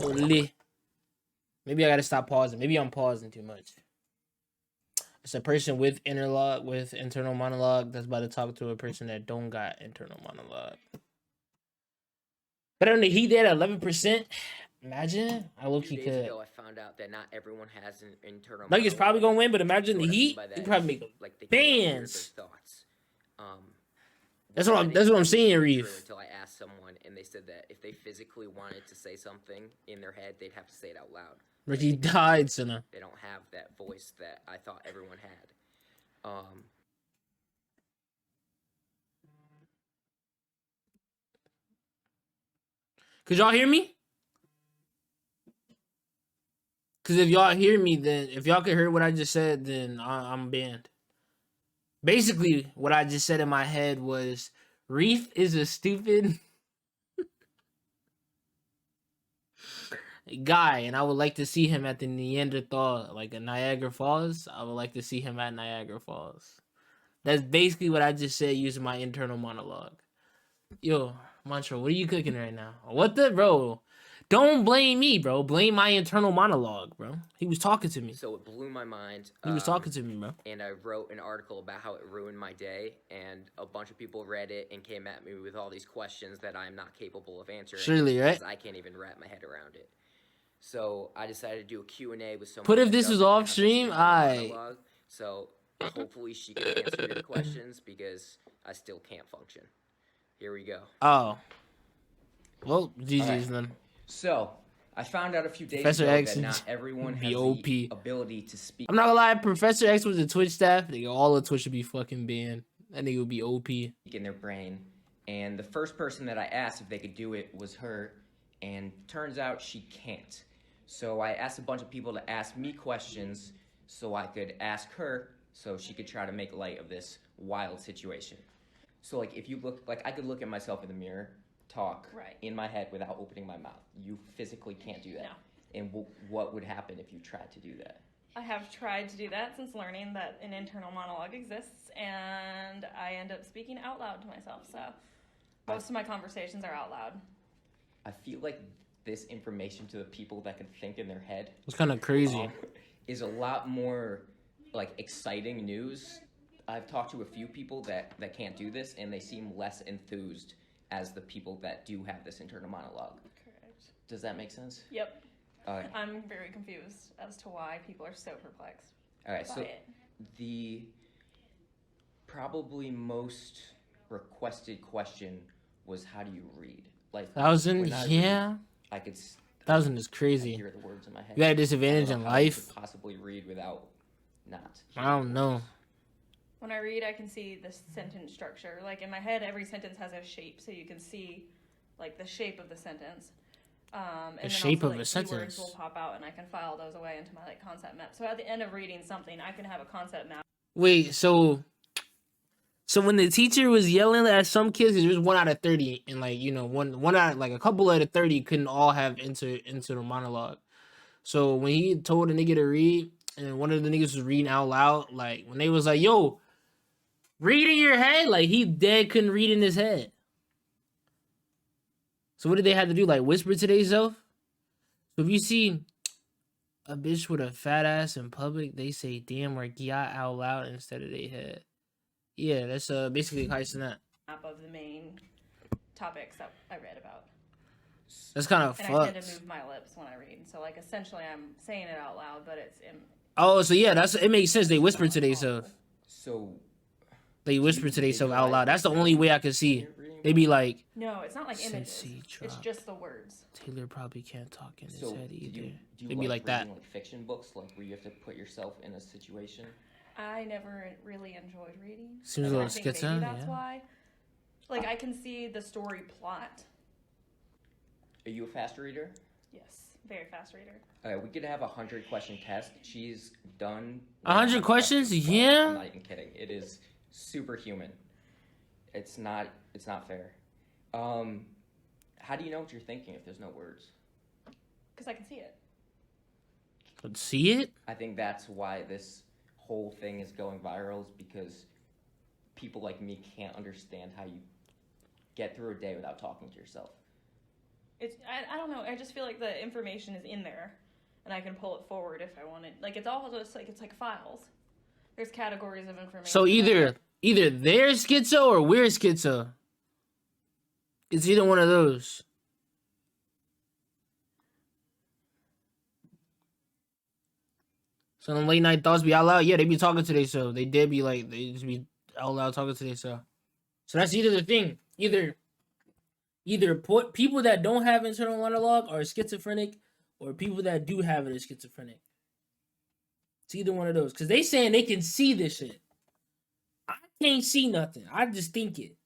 Holy. Maybe I gotta stop pausing. Maybe I'm pausing too much. It's a person with internal monologue that's about to talk to a person that don't got internal monologue. But on the heat there at 11%. Imagine I low key could. Ago, I found out that not everyone has an internal. Like it's probably gonna win, but imagine so the Heat. You probably make like they bands. Thoughts. That's what I'm saying, Reef. Until I asked someone, and they said that if they physically wanted to say something in their head, they'd have to say it out loud. Ricky died, Sinner. They don't have that voice that I thought everyone had. Could y'all hear me? Because if y'all hear me, then if y'all can hear what I just said, then I'm banned. Basically, what I just said in my head was, Reef is a stupid guy, and I would like to see him at the Neanderthal, like a Niagara Falls. I would like to see him at Niagara Falls. That's basically what I just said using my internal monologue. Yo, Mantra, what are you cooking right now? What the, bro? Don't blame me, bro. Blame my internal monologue, bro. He was talking to me. So it blew my mind. He was talking to me, bro. And I wrote an article about how it ruined my day, and a bunch of people read it and came at me with all these questions that I'm not capable of answering. Surely, right? I can't even wrap my head around it. So I decided to do a Q&A with someone. But if this was off stream, So hopefully she can answer your questions, because I still can't function. Here we go. Oh. Well, GG's then. So, I found out a few days Professor ago X that not everyone has the ability to speak. I'm not gonna lie, Professor X was a Twitch staff. Nigga, all of Twitch would be fucking banned. That nigga would be OP. In their brain. And the first person that I asked if they could do it was her, and turns out she can't. So I asked a bunch of people to ask me questions so I could ask her so she could try to make light of this wild situation. So like if you look, like I could look at myself in the mirror, talk in my head without opening my mouth. You physically can't do that. No. And what would happen if you tried to do that? I have tried to do that since learning that an internal monologue exists, and I end up speaking out loud to myself. So most of my conversations are out loud. I feel like this information to the people that can think in their head, it's kind of crazy, is a lot more like exciting news. I've talked to a few people that can't do this, and they seem less enthused as the people that do have this internal monologue. Correct. Does that make sense? Yep. I'm very confused as to why people are so perplexed. All right, so the probably most requested question was, how do you read? Like 1,000, yeah. I could. 1,000 is crazy. Hear the words in my head. You got a disadvantage in life. You could possibly read without not. I don't know. When I read, I can see the sentence structure. Like in my head, every sentence has a shape, so you can see like the shape of the sentence. And the shape of a sentence. Words will pop out, and I can file those away into my like concept map. So at the end of reading something, I can have a concept map. Wait, so when the teacher was yelling at some kids, it was 1 out of 30, and like one out, like a couple out of 30 couldn't all have into the monologue. So when he told a nigga to read, and one of the niggas was reading out loud, like when they was like, "Yo, read in your head," like he dead couldn't read in his head. So what did they have to do? Like whisper to themselves? So if you see a bitch with a fat ass in public, they say "damn" or "yeah" out loud instead of they head. Yeah, that's basically Heisen that. Map of the main topics that I read about. That's kind of fucked. And I tend to move my lips when I read. So like essentially I'm saying it out loud, but it's oh, so yeah, it makes sense. They whisper to themselves. So they whisper to themselves out loud. That's the only way I can see. They be like, no, it's not like images. It's just the words. Taylor probably can't talk in his head either. Do you They be like that. Like fiction books, like where you have to put yourself in a situation? I never really enjoyed reading. Seems a little schizo. That's why. Like I can see the story plot. Are you a fast reader? Yes, very fast reader. All right, we could have a 100-question test. She's done 100 questions? Yeah. I'm not even kidding. It is superhuman. It's not fair. How do you know what you're thinking if there's no words? Because I can see it. But see it? I think that's why this whole thing is going viral, is because people like me can't understand how you get through a day without talking to yourself. I don't know. I just feel like the information is in there, and I can pull it forward if I want it. Like it's all just like it's like files. There's categories of information. So either they're schizo or we're schizo. It's either one of those. So the late night thoughts be out loud. Yeah, they be talking to themselves. They did be like they just be out loud talking to themselves. So that's either the thing. Either put people that don't have internal monologue are schizophrenic, or people that do have it are schizophrenic. It's either one of those. Because they saying they can see this shit. I can't see nothing. I just think it.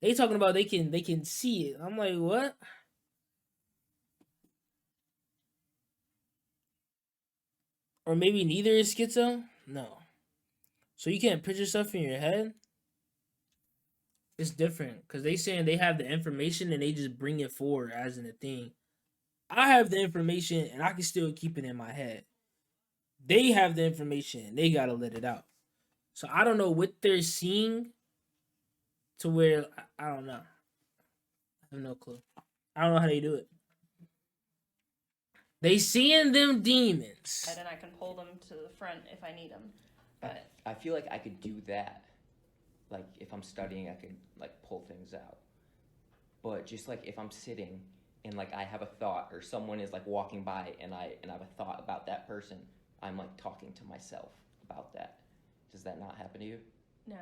They talking about they can see it. I'm like, what? Or maybe neither is schizo? No. So you can't picture stuff in your head? It's different. Because they saying they have the information and they just bring it forward as in a thing. I have the information and I can still keep it in my head. They have the information and they gotta let it out. So I don't know what they're seeing to where I don't know. I have no clue. I don't know how they do it. They seeing them demons. And I can pull them to the front if I need them. But I feel like I could do that. Like if I'm studying, I could like pull things out. But just like if I'm sitting and like I have a thought, or someone is like walking by and I have a thought about that person, I'm like talking to myself about that. Does that not happen to you? no.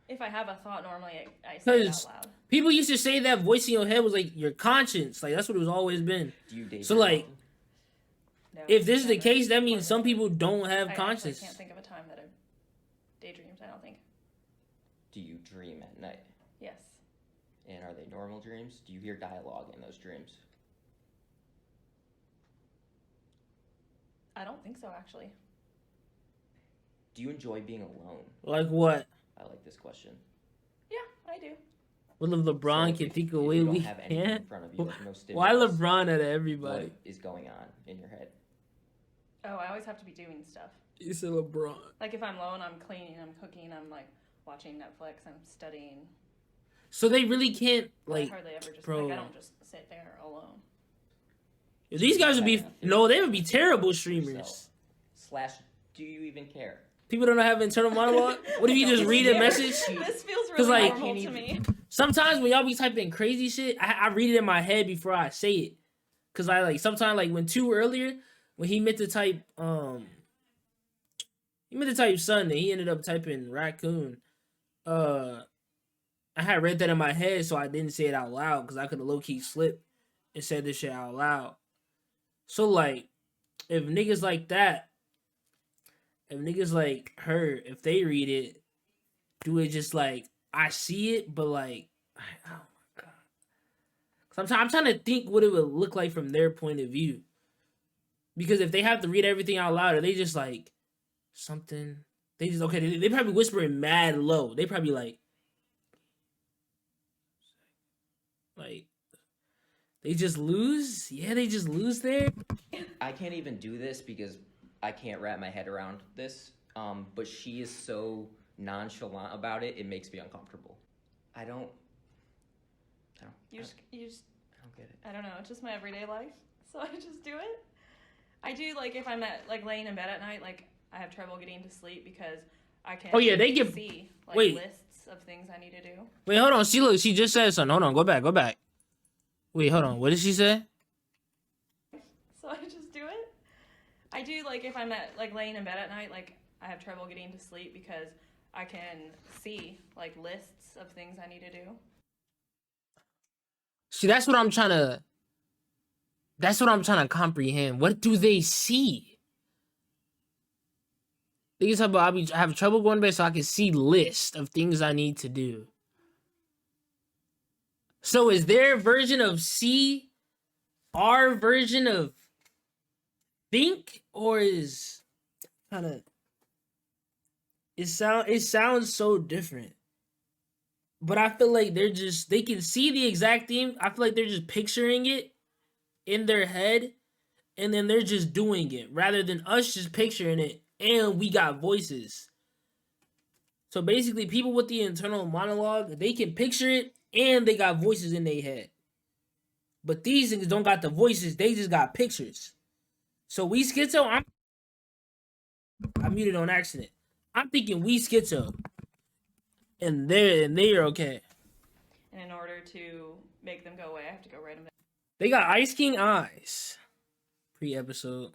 If I have a thought, normally I say it out loud. People used to say that voice in your head was like your conscience. Like that's what it's always been. Do you daydream? So like, No, if this is the never. case, that means some people don't have I conscience. can't think of a time that I've daydreamed, I don't think. Do you dream at night? Yes. And are they normal dreams? Do you hear dialogue in those dreams? I don't think so, actually. Do you enjoy being alone? Like what? I like this question. Yeah, I do. Well, if LeBron So can if think you away, don't we have anything in can't. front of you, like no Why stimulus, LeBron at everybody? what is going on in your head? Oh, I always have to be doing stuff. You said LeBron. Like if I'm alone, I'm cleaning, I'm cooking, I'm like watching Netflix, I'm studying. So they really can't like. I hardly ever just bro. like I don't just sit there alone. If these guys would be they would be terrible Yourself. streamers. Slash, do you even care? People don't have internal monologue. What if you just read a message? This feels 'Cause, really like, normal to me. Sometimes when y'all be typing crazy shit, I read it in my head before I say it. Cause I like sometimes like when earlier when he meant to type son and he ended up typing raccoon. I had read that in my head, so I didn't say it out loud because I could have low key slipped and said this shit out loud. So like, if niggas like that, if niggas like her, if they read it, do it just like I see it, but like, oh my god. Sometimes I'm trying to think what it would look like from their point of view. Because if they have to read everything out loud, are they just like something? They just okay. They probably whispering mad low. They probably like they just lose. Yeah, they just lose there. I can't even do this because I can't wrap my head around this. But she is so nonchalant about it. It makes me uncomfortable. I don't You just I don't get it. I don't know, it's just my everyday life. So I just do it. I do like if I'm like laying in bed at night, like I have trouble getting to sleep because I can't they give see like wait. lists of things I need to do. Wait, hold on. She just said something. Hold on. Go back. Wait, hold on. What did she say? So I just do it. I do like if I'm like laying in bed at night, like I have trouble getting to sleep because I can see like lists of things I need to do. See, that's what I'm trying to comprehend. What do they see? They talk about I have trouble going to bed so I can see lists of things I need to do. So is their version of see our version of think, or is kind of it sounds so different. But I feel like they can see the exact thing. I feel like they're just picturing it in their head and then they're just doing it rather than us just picturing it and we got voices. So basically people with the internal monologue, they can picture it and they got voices in their head. But these niggas don't got the voices, they just got pictures. So we schizo, I muted on accident. I'm thinking we schizo. And they're okay. And in order to make them go away, I have to go write them down. They got Ice King eyes. Pre-episode.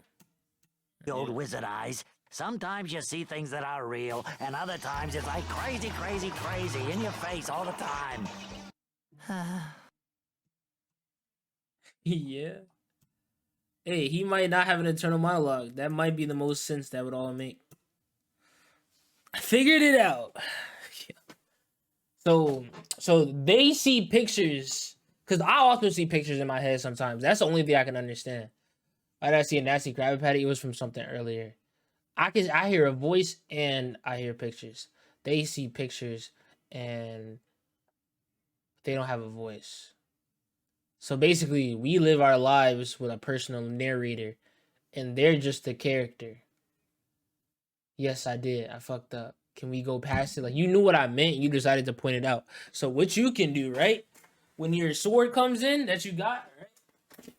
The old wizard eyes. Sometimes you see things that are real, and other times it's like crazy, crazy, crazy in your face all the time. Yeah. Hey, he might not have an internal monologue. That might be the most sense that would all make. I figured it out. So they see pictures, because I also see pictures in my head sometimes. That's the only thing I can understand. I did see a nasty Krabby Patty. It was from something earlier. I hear a voice and I hear pictures. They see pictures and they don't have a voice. So basically, we live our lives with a personal narrator, and they're just the character. Yes, I did. I fucked up. Can we go past it? Like, you knew what I meant. You decided to point it out. So what you can do, right? When your sword comes in that you got, right?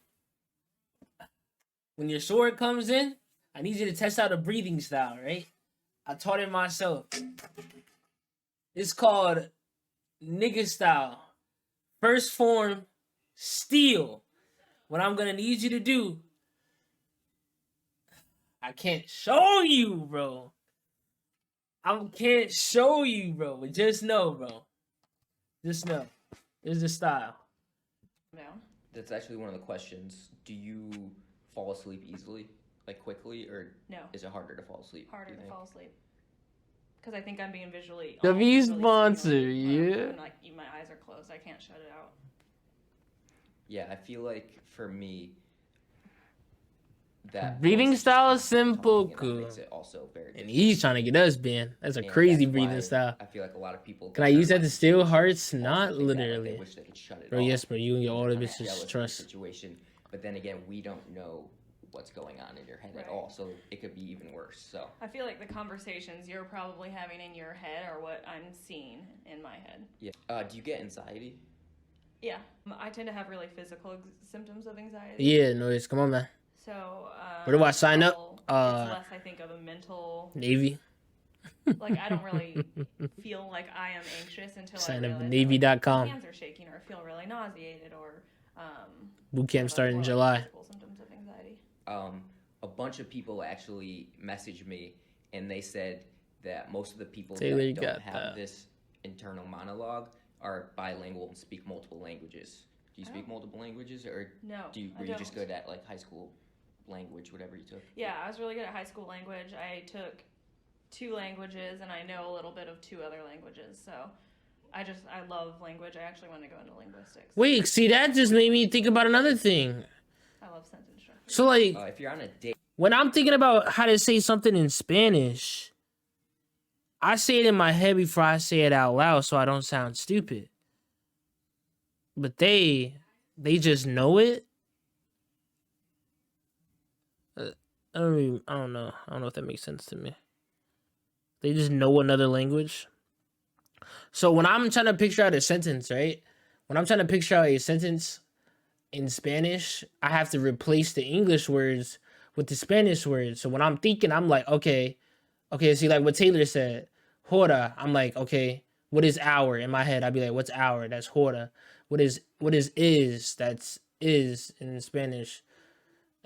When your sword comes in, I need you to test out a breathing style, right? I taught it myself. It's called nigga style. First form, steal. What I'm gonna need you to do, I can't show you, bro. I can't show you, bro. But just know, bro. Just know. There's the style. Down. That's actually one of the questions. Do you fall asleep easily, like quickly, or No. is it harder to fall asleep? Harder do you to think? fall asleep. Because I think I'm being visually. The V visually sponsor, stimulated yeah. when, like, my eyes are closed. I can't shut it out. Yeah, I feel like for me, that Breathing voice is style just is kind of simple, talking, and cool. that makes it also very And difficult. he's trying to get us banned. That's a And crazy that's breathing why style. I feel like a lot of people. Can I use that to like steal situations hearts? also Not think that, like, literally. they wish they could shut it Bro, off, yes, bro. You and your and all they're the kinda jealous bitches of the trust. situation. But then again, we don't know what's going on in your head at Right. all, so it could be even worse. So I feel like the conversations you're probably having in your head are what I'm seeing in my head. yeah. Do you get anxiety? Yeah. I tend to have really physical symptoms of anxiety. Yeah, noise. Come on, man. So. Where do I sign up? It's less, I think, of a mental. Navy. Like, I don't really feel like I am anxious until Sign I up realize at that, like, my Navy.com. hands are shaking, or I feel really nauseated, or Boot camp have, starting in more, like, July. physical symptoms of anxiety. A bunch of people actually messaged me, and they said that most of the people Taylor, you that got don't have that. this internal monologue are bilingual and speak multiple languages. Do you speak Oh. multiple languages, or No, were I you just don't. good at, like, high school language, whatever you took? Yeah, I was really good at high school language. I took 2 languages, and I know a little bit of 2 other languages. So I love language. I actually want to go into linguistics. Wait, see, that just made me think about another thing. I love sentence structure. So, like, If you're on a date, when I'm thinking about how to say something in Spanish, I say it in my head before I say it out loud so I don't sound stupid. But they just know it. I don't know. I don't know if that makes sense to me. They just know another language. So when I'm trying to picture out a sentence, right? When I'm trying to picture out a sentence in Spanish, I have to replace the English words with the Spanish words. So when I'm thinking, I'm like, okay, see, like what Taylor said, hora. I'm like, okay, what is hour? In my head, I'd be like, what's hour? That's hora. What is That's is in Spanish.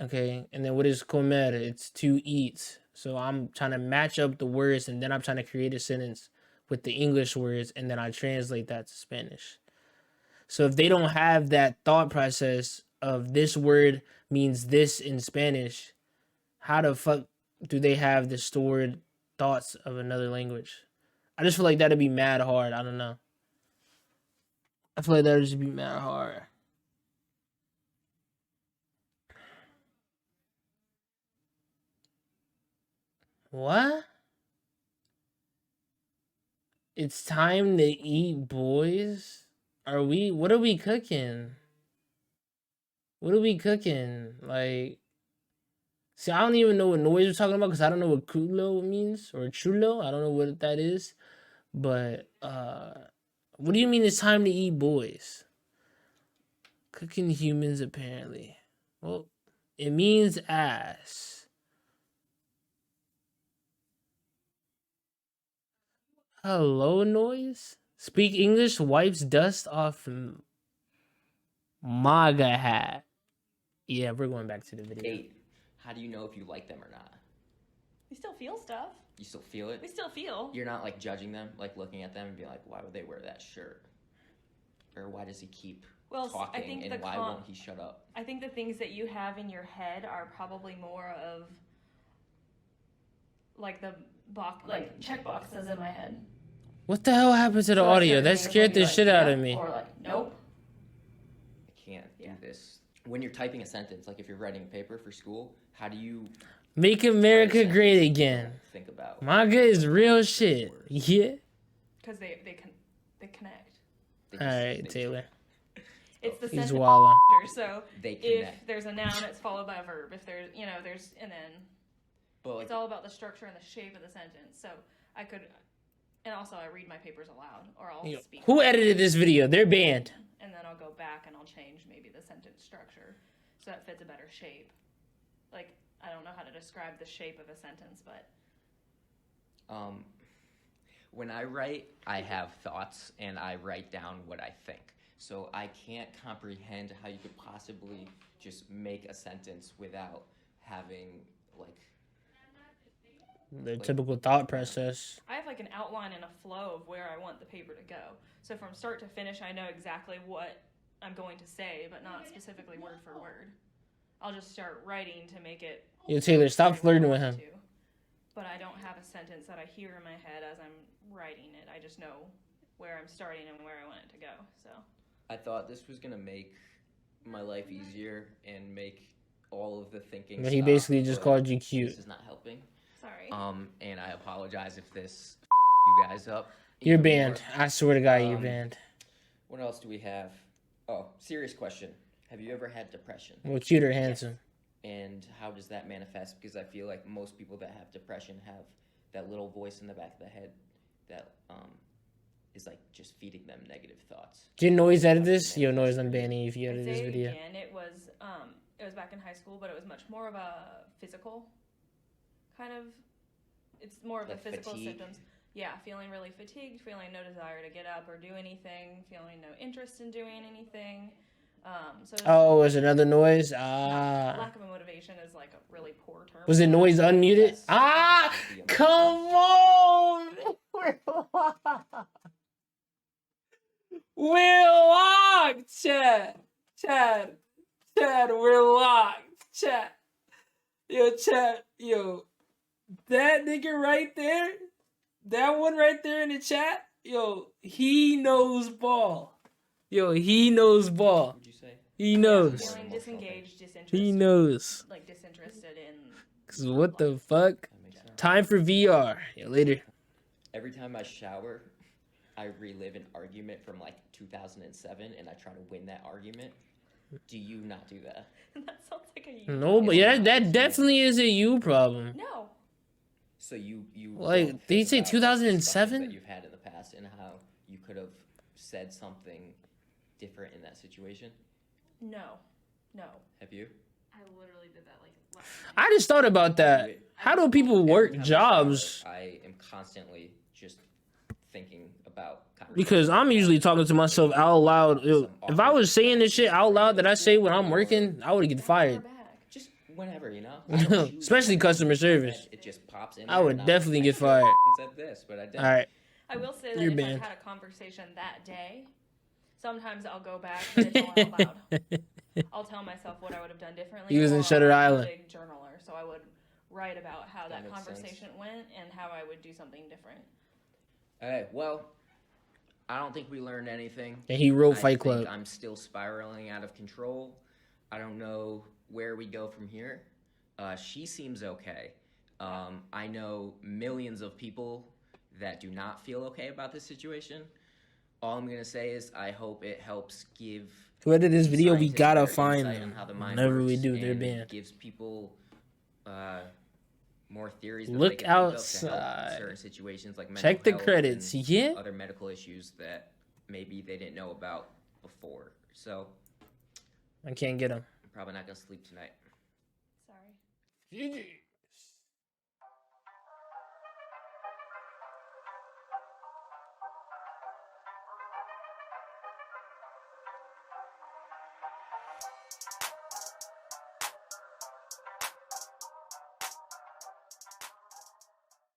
Okay, and then what is comer? It's to eat. So I'm trying to match up the words, and then I'm trying to create a sentence with the English words, and then I translate that to Spanish. So if they don't have that thought process of this word means this in Spanish, how the fuck do they have the stored thoughts of another language? I just feel like that'd be mad hard. I don't know. I feel like that'd just be mad hard. What? It's time to eat, boys. What are we cooking? What are we cooking? Like, see, I don't even know what noise we're talking about because I don't know what culo means or chulo. I don't know what that is. But What do you mean it's time to eat, boys? Cooking humans, apparently. Well, it means ass. Hello, noise? Speak English, wipes dust off MAGA hat. Yeah, we're going back to the video. 8. How do you know if you like them or not? We still feel stuff. You still feel it? We still feel. You're not like judging them, like looking at them and being like, why would they wear that shirt? Or why does he keep talking, I think and why won't he shut up? I think the things that you have in your head are probably more of like the box, like check boxes in my head. What the hell happened to the audio? That scared the shit out of me. Or like, nope. I can't do this. When you're typing a sentence, like if you're writing a paper for school, how do you Make America great again. think about? MAGA is real shit. Yeah. Because they connect. They All just- right, they- Taylor. It's the He's sentence wildin'. structure. So They if connect. there's a noun, it's followed by a verb. If there's, there's, and then But like, it's all about the structure and the shape of the sentence. So I could, and also I read my papers aloud, or I'll speak. Who edited this video? They're banned. And then I'll go back and I'll change maybe the sentence structure so that fits a better shape. Like, I don't know how to describe the shape of a sentence, but when I write, I have thoughts and I write down what I think. So I can't comprehend how you could possibly just make a sentence without having like The typical thought process. I have like an outline and a flow of where I want the paper to go. So from start to finish, I know exactly what I'm going to say, but not specifically word for word. I'll just start writing to make it. Yo, Taylor, stop flirting with him. But I don't have a sentence that I hear in my head as I'm writing it. I just know where I'm starting and where I want it to go. So I thought this was gonna make my life easier and make all of the thinking. But he stop, basically just but called you cute. This is not helping. sorry. And I apologize if this you guys up. You're even banned. more. I swear to God, you're banned. What else do we have? Oh, serious question. Have you ever had depression? Well, cute or handsome? And how does that manifest? Because I feel like most people that have depression have that little voice in the back of the head that is like just feeding them negative thoughts. Did Noise edit this? Yo, Noise, I'm banning you if you I'd edit this say video. again, it was back in high school, but it was much more of a physical kind of. It's more of Like the physical fatigue? symptoms. Yeah, feeling really fatigued, feeling no desire to get up or do anything, feeling no interest in doing anything. So it's Oh, was another Noise? Ah. lack of a motivation is like a really poor term. Was it Noise unmuted? Yes. Ah! Come on! We're locked, Chad. Chad, we're locked. Chad. Yo, that nigga right there, that one right there in the chat, yo, he knows ball. He knows ball. What would you say? He knows. Feeling disengaged, disinterested. He knows. Like disinterested in. Cause what the fuck? That makes sense. Time for VR. Yo, later. Every time I shower, I relive an argument from like 2007 and I try to win that argument. Do you not do that? That sounds like a you. No, but yeah, that definitely is a you problem. No. So you Like, don't did you think say about, like, 2007? discussions that you've had in the past and how you could have said something different in that situation? No. Have you? I literally did that like last I just thought about that. How do people Every work time I jobs? shower, I am constantly just thinking about Because I'm usually talking to myself out loud. Yo, if I was saying this shit out loud that I say when I'm working, I would get fired. back. just whenever, you know? I don't choose Especially when customer my service. head, It just pops in. I there would and I'm definitely like, get I should've fired. said this, but I didn't. All right. I will say that You're if banned. I've had a conversation that day, sometimes I'll go back and it's all out loud. I'll tell myself what I would have done differently. He was in or Shutter I'm a Island. big journaler, so I would write about how That that makes sense. conversation went and how I would do something different. Okay, well, I don't think we learned anything. And he wrote I Fight think Club. I'm still spiraling out of control. I don't know where we go from here. She seems okay. I know millions of people that do not feel okay about this situation. All I'm gonna say is I hope it helps give To edit this video, we scientists gotta more find insight on them. how the mind Whenever we works do, they're and banned. gives people more theories. That Look they can think of to help outside. certain situations like mental Check the health credits. and Yeah. other medical issues that maybe they didn't know about before. So I can't get him. I'm probably not gonna sleep tonight. Sorry. GG.